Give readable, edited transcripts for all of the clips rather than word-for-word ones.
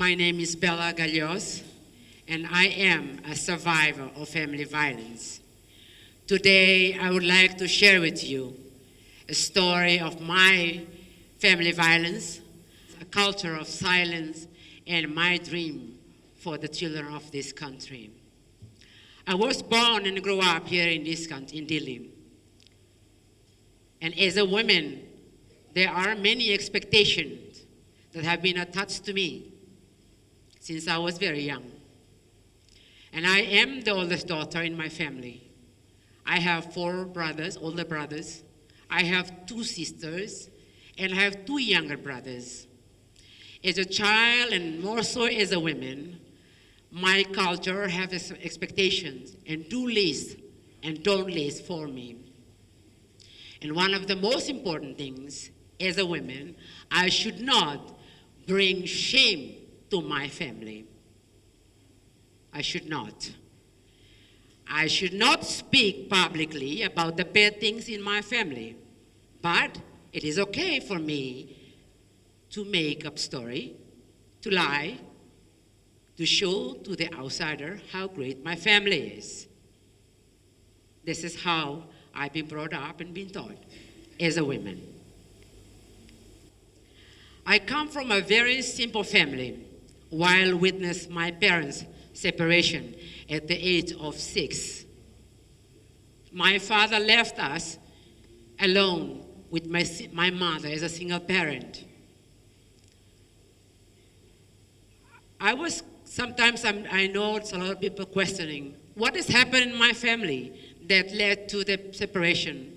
My name is Bella Galhos, and I am a survivor of family violence. Today, I would like to share with you a story of my family violence, a culture of silence, and my dream for the children of this country. I was born and grew up here in this country, in Dili. And as a woman, there are many expectations that have been attached to me since I was very young. And I am the oldest daughter in my family. I have 4 brothers, older brothers. I have 2 sisters, and I have 2 younger brothers. As a child, and more so as a woman, my culture has expectations and do list and don't list for me. And one of the most important things as a woman, I should not bring shame to my family. I should not. I should not speak publicly about the bad things in my family, but it is okay for me to make up story, to lie, to show to the outsider how great my family is. This is how I've been brought up and been taught as a woman. I come from a very simple family while witnessed my parents' separation at the age of 6. My father left us alone with my mother as a single parent. I know it's a lot of people questioning, what has happened in my family that led to the separation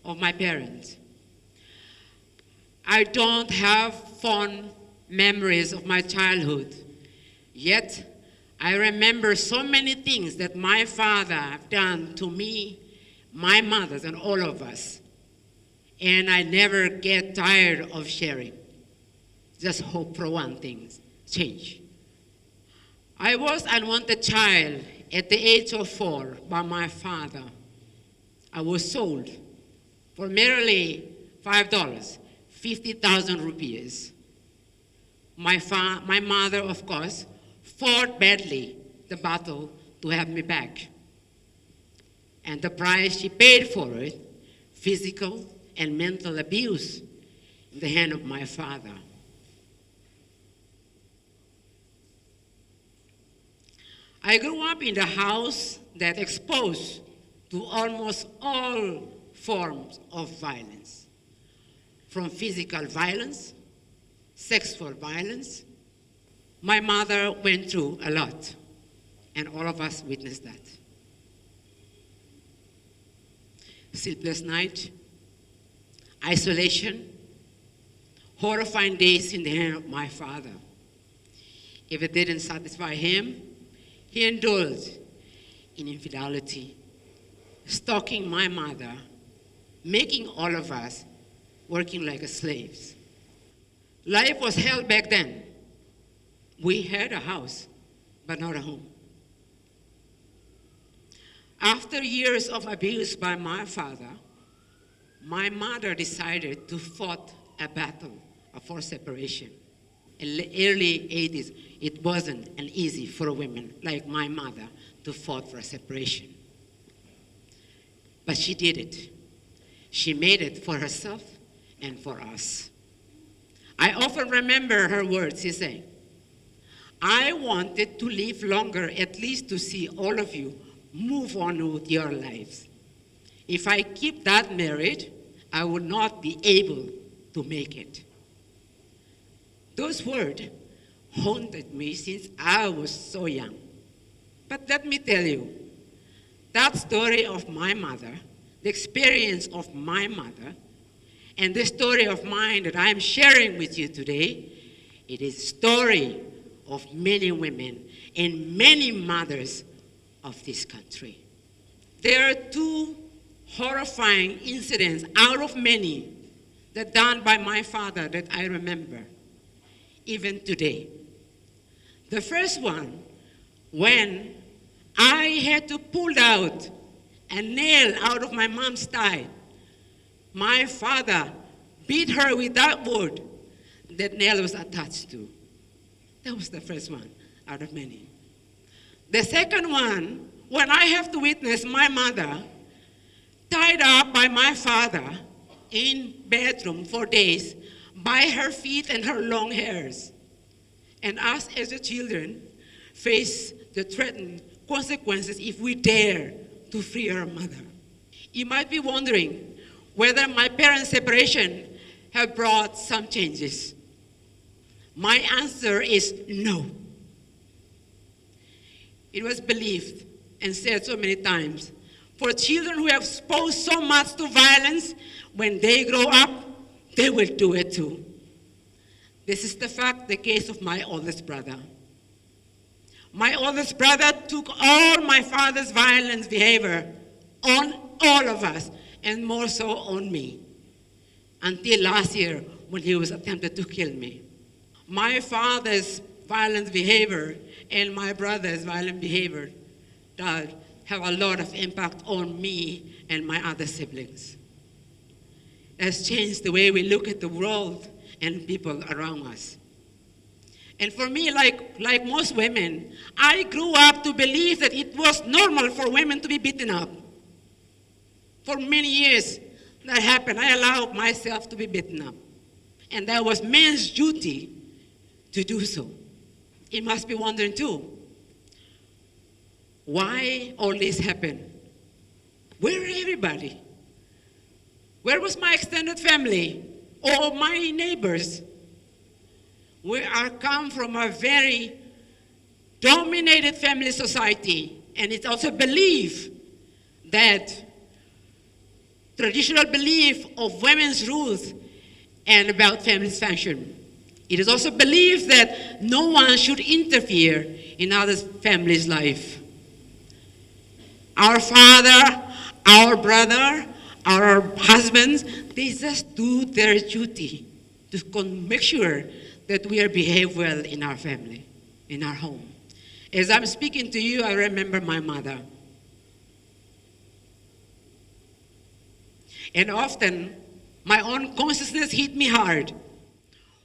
of my parents? I don't have fond memories of my childhood, yet I remember so many things that my father have done to me, my mother, and all of us. And I never get tired of sharing. Just hope for one thing, change. I was an unwanted child at the age of 4 by my father. I was sold for merely $5, 50,000 rupees. My mother, of course, fought badly the battle to have me back. And the price she paid for it, physical and mental abuse in the hand of my father. I grew up in a house that exposed to almost all forms of violence, from physical violence, sexual violence. My mother went through a lot, and all of us witnessed that. Sleepless night, isolation, horrifying days in the hand of my father. If it didn't satisfy him, he indulged in infidelity, stalking my mother, making all of us working like slaves. Life was hell back then. We had a house, but not a home. After years of abuse by my father, my mother decided to fight a battle for separation. In the early 80s, it wasn't an easy for women like my mother to fight for separation. But she did it. She made it for herself and for us. I often remember her words. She said, I wanted to live longer, at least to see all of you move on with your lives. If I keep that married, I would not be able to make it. Those words haunted me since I was so young. But let me tell you, that story of my mother, the experience of my mother, and the story of mine that I'm sharing with you today, it is a story of many women and many mothers of this country. There are 2 horrifying incidents out of many that done by my father that I remember, even today. The first one, when I had to pull out a nail out of my mom's thigh, my father beat her with that wood that nail was attached to. That was the first one out of many. The second one, when I have to witness my mother tied up by my father in bedroom for days by her feet and her long hairs. And us as the children face the threatened consequences if we dare to free our mother. You might be wondering whether my parents' separation have brought some changes. My answer is no. It was believed and said so many times, for children who have exposed so much to violence, when they grow up, they will do it too. This is the case of my oldest brother. My oldest brother took all my father's violent behavior on all of us, and more so on me, until last year when he was attempted to kill me. My father's violent behavior and my brother's violent behavior does have a lot of impact on me and my other siblings. It has changed the way we look at the world and people around us. And for me, like most women, I grew up to believe that it was normal for women to be beaten up. For many years, that happened. I allowed myself to be beaten up. And that was men's duty to do so. You must be wondering too, why all this happened? Where are everybody? Where was my extended family or my neighbors? I come from a very dominated family society, and it's also believed that traditional belief of women's rules and about family function. It is also believed that no one should interfere in other family's life. Our father, our brother, our husbands, they just do their duty to make sure that we behave well in our family, in our home. As I'm speaking to you, I remember my mother. And often, my own consciousness hit me hard.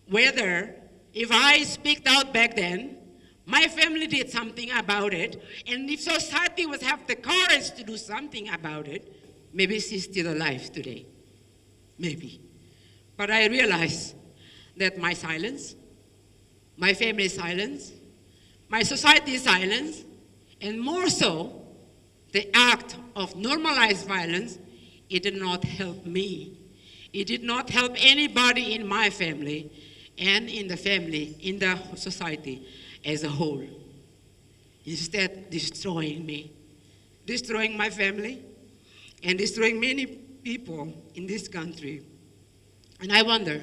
Whether, if I speak out back then, my family did something about it, and if society would have the courage to do something about it, maybe she's still alive today. Maybe. But I realized that my silence, my family's silence, my society's silence, and more so, the act of normalized violence, it did not help me. It did not help anybody in my family and in the family, in the society as a whole. Instead, destroying me, destroying my family, and destroying many people in this country. And I wonder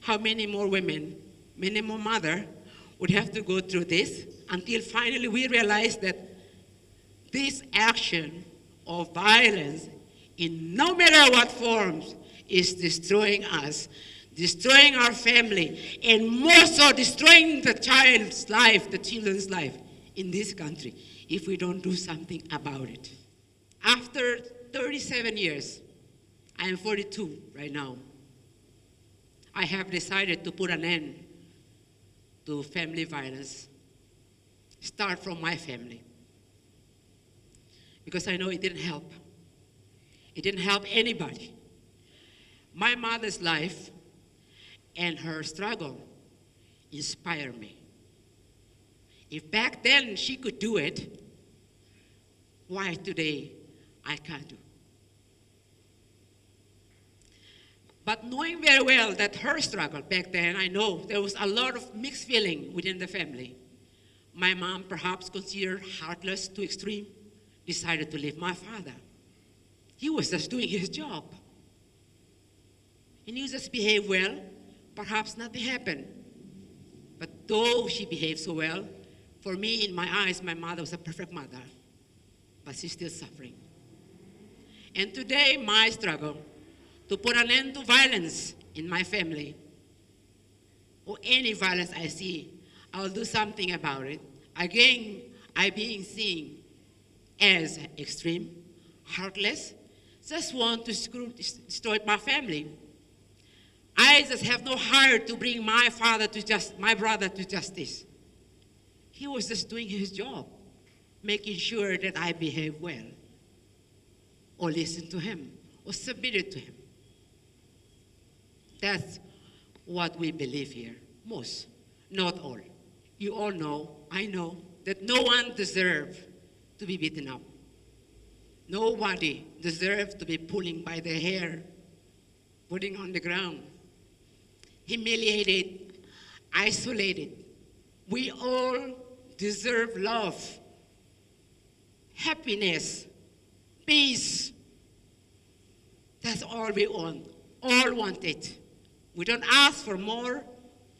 how many more women, many more mothers would have to go through this until finally we realize that this action of violence, in no matter what forms, is destroying us, destroying our family, and more so destroying the child's life, the children's life in this country, if we don't do something about it. After 37 years, I am 42 right now, I have decided to put an end to family violence, start from my family. Because I know it didn't help. It didn't help anybody. My mother's life and her struggle inspire me. If back then she could do it, why today I can't do? But knowing very well that her struggle back then, I know there was a lot of mixed feeling within the family. My mom, perhaps considered heartless to extreme, decided to leave my father. He was just doing his job. And he just behaved well, perhaps nothing happened. But though she behaved so well, for me, in my eyes, my mother was a perfect mother. But she's still suffering. And today, my struggle to put an end to violence in my family, or any violence I see, I'll do something about it. Again, I being seen as extreme, heartless, just want to destroy my family. I just have no heart to bring my brother to justice. He was just doing his job, making sure that I behave well, or listen to him, or submitted to him. That's what we believe here, most, not all. You all know, I know, that no one deserves to be beaten up. Nobody deserves to be pulling by the hair, putting on the ground, humiliated, isolated. We all deserve love, happiness, peace. That's all we want. All want it. We don't ask for more.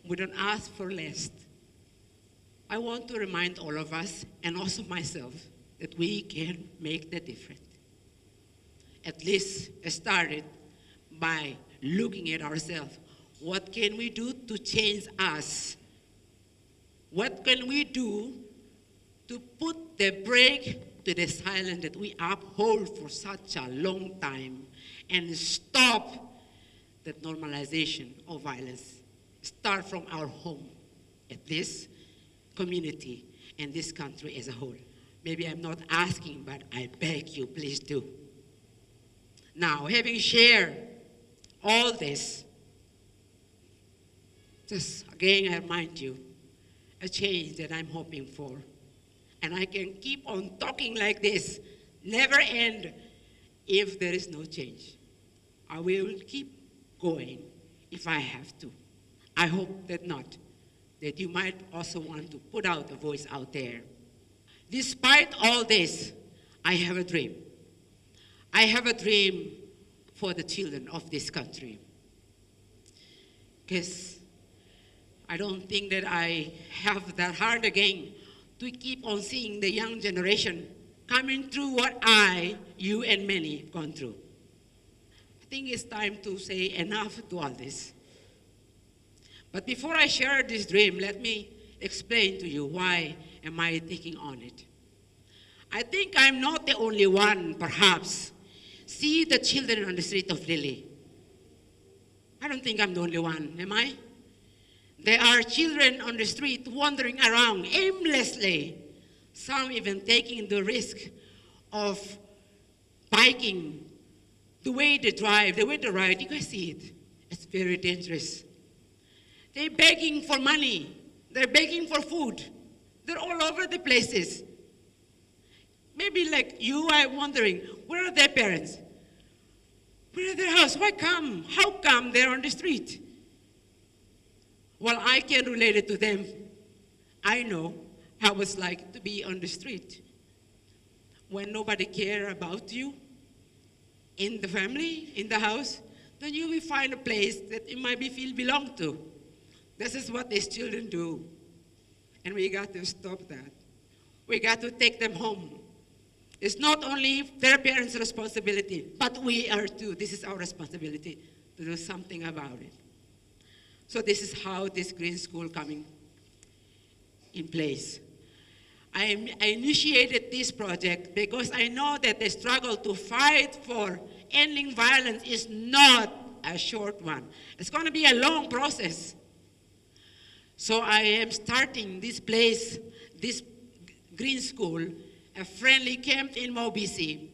We don't ask for less. I want to remind all of us, and also myself, that we can make the difference. At least started by looking at ourselves. What can we do to change us? What can we do to put the brake to the silence that we uphold for such a long time and stop that normalization of violence? Start from our home, at this community and this country as a whole. Maybe I'm not asking, but I beg you, please do. Now, having shared all this, just again, I remind you, a change that I'm hoping for. And I can keep on talking like this, never end, if there is no change. I will keep going if I have to. I hope that not, that you might also want to put out a voice out there. Despite all this, I have a dream. I have a dream for the children of this country. Because I don't think that I have that heart again to keep on seeing the young generation coming through what I, you, and many have gone through. I think it's time to say enough to all this. But before I share this dream, let me explain to you why am I taking on it. I think I'm not the only one, perhaps, see the children on the street of Dili. I don't think I'm the only one, am I? There are children on the street wandering around aimlessly, some even taking the risk of biking, the way they drive, the way they ride. You guys see it. It's very dangerous. They're begging for money. They're begging for food. They're all over the places. Maybe like you are wondering, where are their parents? Where are their house? Why come? How come they're on the street? Well, I can relate it to them. I know how it's like to be on the street. When nobody cares about you, in the family, in the house, then you will find a place that you might feel belong to. This is what these children do. And we got to stop that. We got to take them home. It's not only their parents' responsibility, but we are too. This is our responsibility to do something about it. So this is how this green school coming in place. I initiated this project because I know that the struggle to fight for ending violence is not a short one. It's going to be a long process. So I am starting this place, this green school, a friendly camp in Mobisi,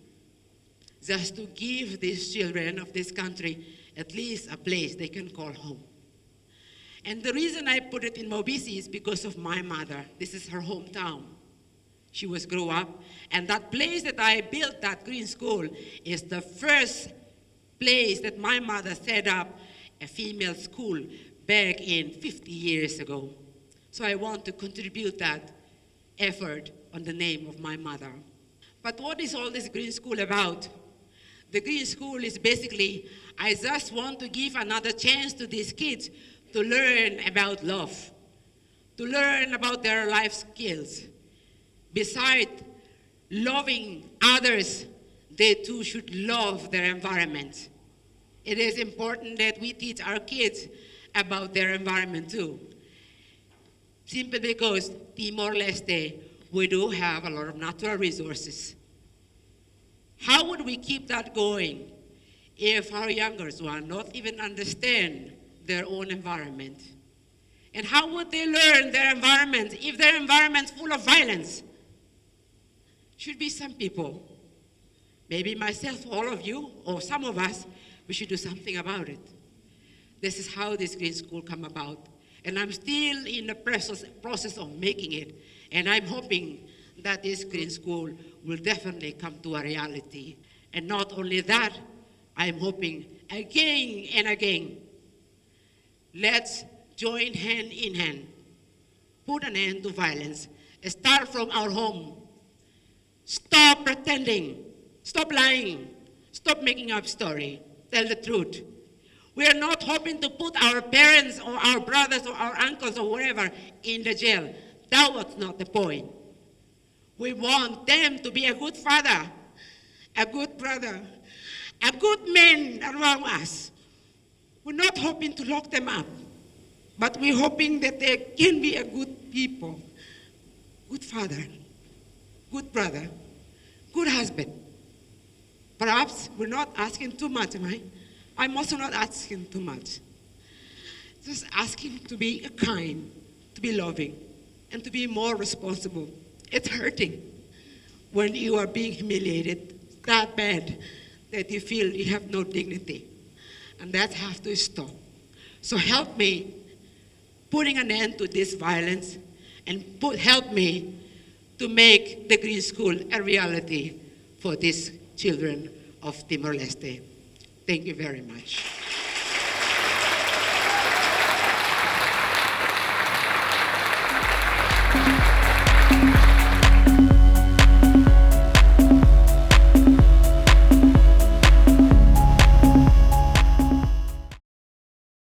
just to give these children of this country at least a place they can call home. And the reason I put it in Mobisi is because of my mother. This is her hometown. She was grew up, and that place that I built, that green school, is the first place that my mother set up a female school back in 50 years ago. So I want to contribute that effort on the name of my mother. But what is all this green school about? The green school is basically, I just want to give another chance to these kids to learn about love, to learn about their life skills. Besides loving others, they too should love their environment. It is important that we teach our kids about their environment too. Simply because Timor Leste, we do have a lot of natural resources. How would we keep that going if our youngers will not even understand their own environment? And how would they learn their environment if their environment is full of violence? Should be some people, maybe myself, all of you, or some of us, we should do something about it. This is how this Green School come about. And I'm still in the process of making it. And I'm hoping that this Green School will definitely come to a reality. And not only that, I'm hoping again and again, let's join hand in hand, put an end to violence, start from our home. Stop pretending, stop lying, stop making up story, tell the truth. We are not hoping to put our parents or our brothers or our uncles or whatever in the jail. That was not the point. We want them to be a good father, a good brother, a good man around us. We're not hoping to lock them up, but we're hoping that they can be a good people, good father, good brother, good husband. Perhaps we're not asking too much, am I? I'm also not asking too much. Just asking to be kind, to be loving, and to be more responsible. It's hurting when you are being humiliated that bad that you feel you have no dignity. And that has to stop. So help me putting an end to this violence and help me to make the Green School a reality for these children of Timor Leste. Thank you very much.